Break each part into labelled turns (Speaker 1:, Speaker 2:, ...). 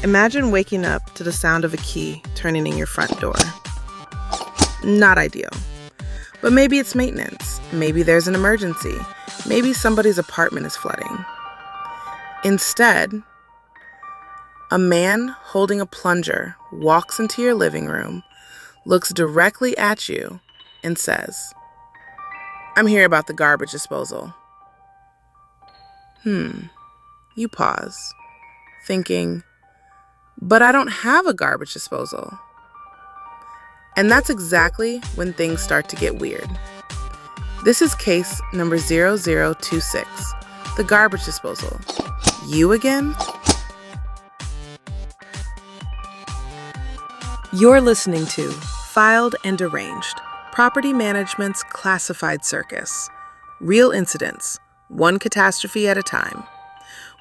Speaker 1: Imagine waking up to the sound of a key turning in your front door. Not ideal. But maybe it's maintenance. Maybe there's an emergency. Maybe somebody's apartment is flooding. Instead, a man holding a plunger walks into your living room, looks directly at you, and says, "I'm here about the garbage disposal." You pause, thinking, "But I don't have a garbage disposal." And that's exactly when things start to get weird. This is case number 0026, the garbage disposal. You again? You're listening to Filed and Deranged, Property Management's Classified Circus. Real incidents, one catastrophe at a time,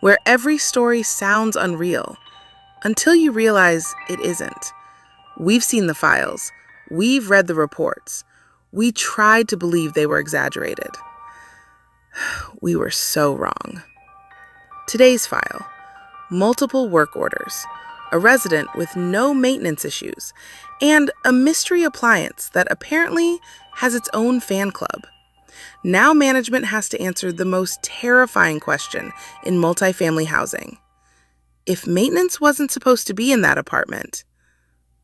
Speaker 1: where every story sounds unreal until you realize it isn't. We've seen the files. We've read the reports. We tried to believe they were exaggerated. We were so wrong. Today's file: multiple work orders, a resident with no maintenance issues, and a mystery appliance that apparently has its own fan club. Now management has to answer the most terrifying question in multifamily housing. If maintenance wasn't supposed to be in that apartment,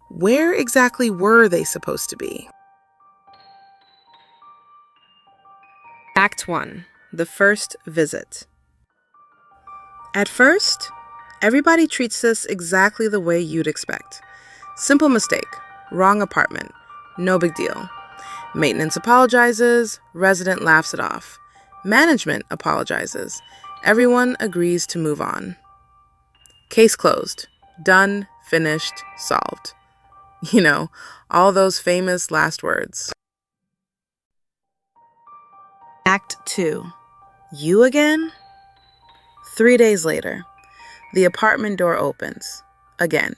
Speaker 1: where exactly were they supposed to be? Act 1. The first visit. At first, everybody treats this exactly the way you'd expect. Simple mistake, wrong apartment, no big deal. Maintenance apologizes, resident laughs it off. Management apologizes. Everyone agrees to move on. Case closed. Done, finished, solved. You know, all those famous last words. Act 2. You again? 3 days later, the apartment door opens. Again.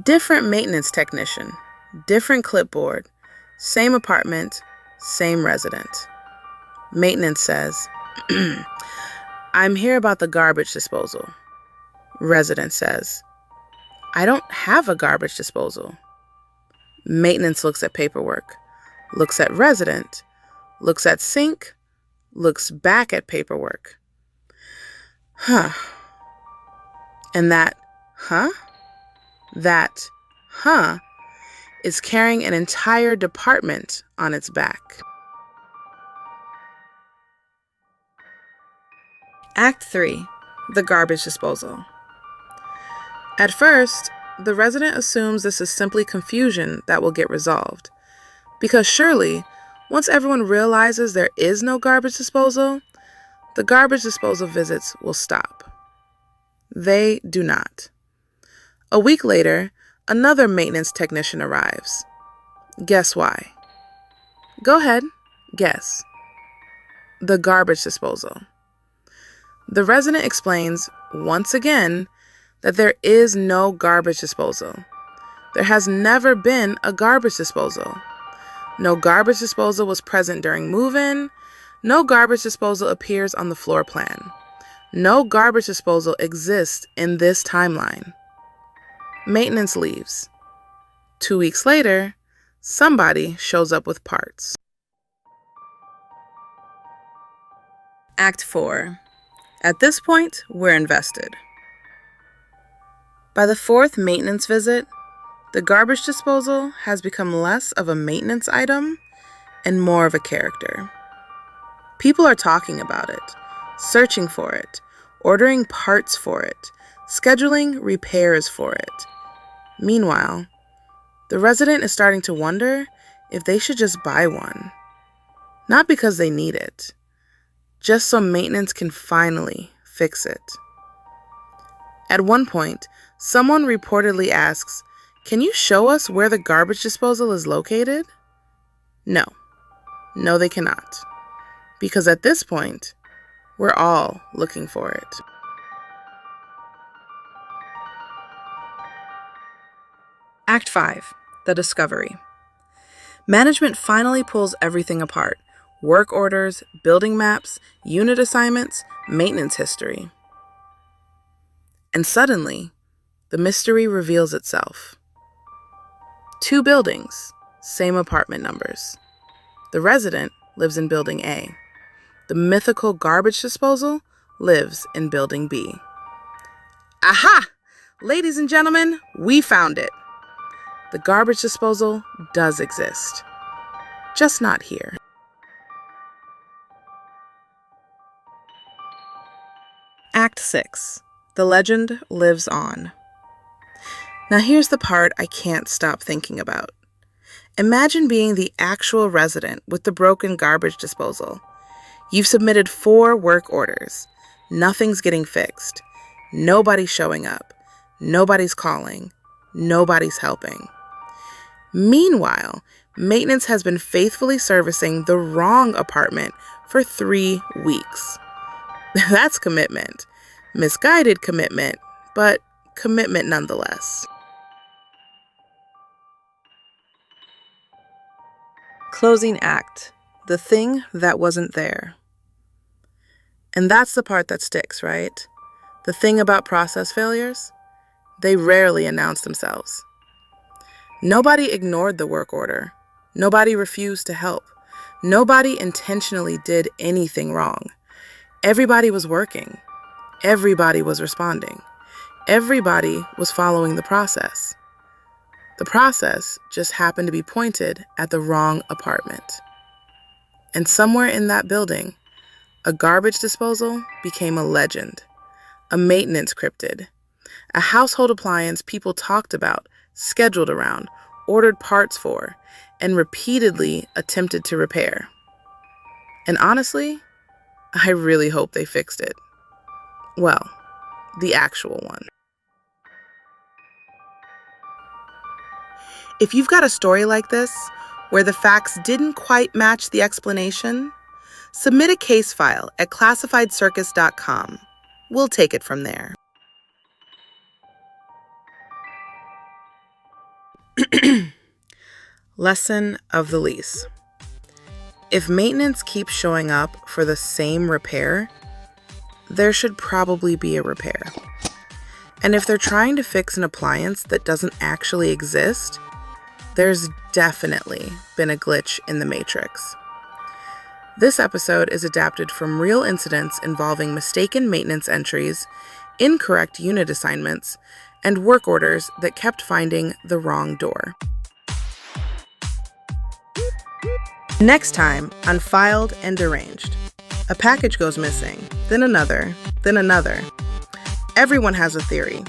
Speaker 1: Different maintenance technician, different clipboard, same apartment, same resident. Maintenance says, "I'm here about the garbage disposal." Resident says, "I don't have a garbage disposal." Maintenance looks at paperwork, looks at resident, looks at sink, looks back at paperwork. And that is carrying an entire department on its back. Act 3. The garbage disposal. At first, the resident assumes this is simply confusion that will get resolved. Because surely, once everyone realizes there is no garbage disposal, the garbage disposal visits will stop. They do not. A week later, another maintenance technician arrives. Guess why? Go ahead, guess. The garbage disposal. The resident explains, once again, that there is no garbage disposal. There has never been a garbage disposal. No garbage disposal was present during move-in. No garbage disposal appears on the floor plan. No garbage disposal exists in this timeline. Maintenance leaves. 2 weeks later, somebody shows up with parts. Act 4. At this point, we're invested. By the 4th maintenance visit, the garbage disposal has become less of a maintenance item and more of a character. People are talking about it, searching for it, ordering parts for it, scheduling repairs for it. Meanwhile, the resident is starting to wonder if they should just buy one. Not because they need it, just so maintenance can finally fix it. At one point, someone reportedly asks, "Can you show us where the garbage disposal is located?" No, they cannot. Because at this point, we're all looking for it. Act 5. The discovery. Management finally pulls everything apart, work orders, building maps, unit assignments, maintenance history. And suddenly, the mystery reveals itself. 2 buildings, same apartment numbers. The resident lives in Building A. The mythical garbage disposal lives in Building B. Aha! Ladies and gentlemen, we found it. The garbage disposal does exist, just not here. Act 6. The legend lives on. Now here's the part I can't stop thinking about. Imagine being the actual resident with the broken garbage disposal. You've submitted 4 work orders. Nothing's getting fixed. Nobody's showing up. Nobody's calling. Nobody's helping. Meanwhile, maintenance has been faithfully servicing the wrong apartment for 3 weeks. That's commitment. Misguided commitment, but commitment nonetheless. Closing act. The thing that wasn't there. And that's the part that sticks, right? The thing about process failures? They rarely announce themselves. Nobody ignored the work order. Nobody refused to help. Nobody intentionally did anything wrong. Everybody was working. Everybody was responding. Everybody was following the process. The process just happened to be pointed at the wrong apartment. And somewhere in that building, a garbage disposal became a legend, a maintenance cryptid, a household appliance people talked about, scheduled around, ordered parts for, and repeatedly attempted to repair. And honestly, I really hope they fixed it. Well, the actual one. If you've got a story like this, where the facts didn't quite match the explanation, submit a case file at classifiedscircus.com. We'll take it from there. Lesson of the lease. If maintenance keeps showing up for the same repair, there should probably be a repair. And if they're trying to fix an appliance that doesn't actually exist, there's definitely been a glitch in the matrix. This episode is adapted from real incidents involving mistaken maintenance entries, incorrect unit assignments, and work orders that kept finding the wrong door. Next time on Filed and Deranged, a package goes missing, then another, then another. Everyone has a theory.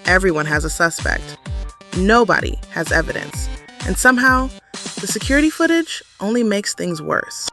Speaker 1: Everyone has a suspect. Nobody has evidence. And somehow, the security footage only makes things worse.